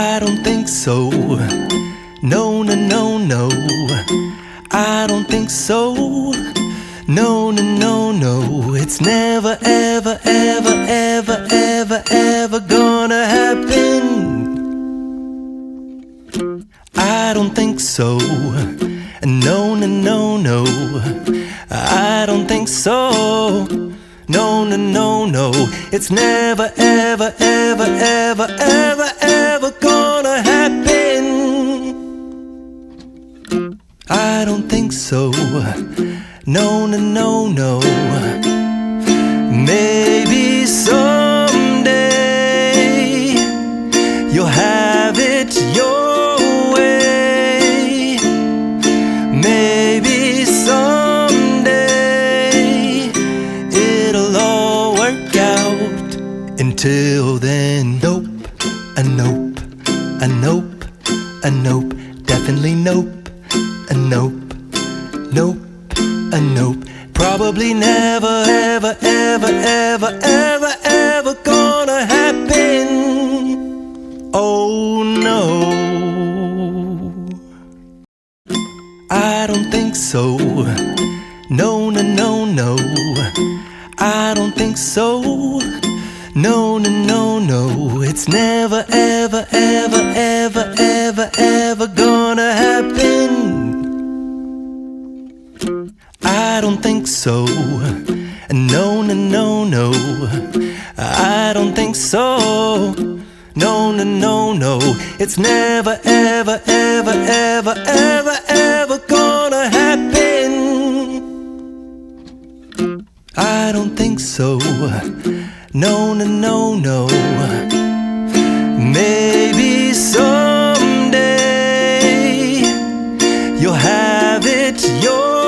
I don't think so. No, no, no, no. I don't think so. No, no, no, no. It's never, ever, ever, ever, ever, ever gonna happen. I don't think so. No, no, no, no. I don't think so. No, no, no, no. It's never, ever, ever, ever, ever, ever gonna happen. I don't think so. No, no, no, no. Maybe someday you'll have it your way. Maybe someday it'll all work out. Until then, nope, a nope, a nope, a nope, definitely nope, a nope, nope, a nope. Probably never, ever, ever, ever, ever, ever gonna happen. Oh no, I don't think so. No, no, no, no. I don't think so. No, no, no, no. It's never, ever, ever, ever, ever, ever gonna happen. I don't think so. No, no, no, no. I don't think so. No, no, no, no. It's never, ever, ever, ever, ever, ever gonna happen. I don't think so. No, no, no, no. Maybe someday you'll have it your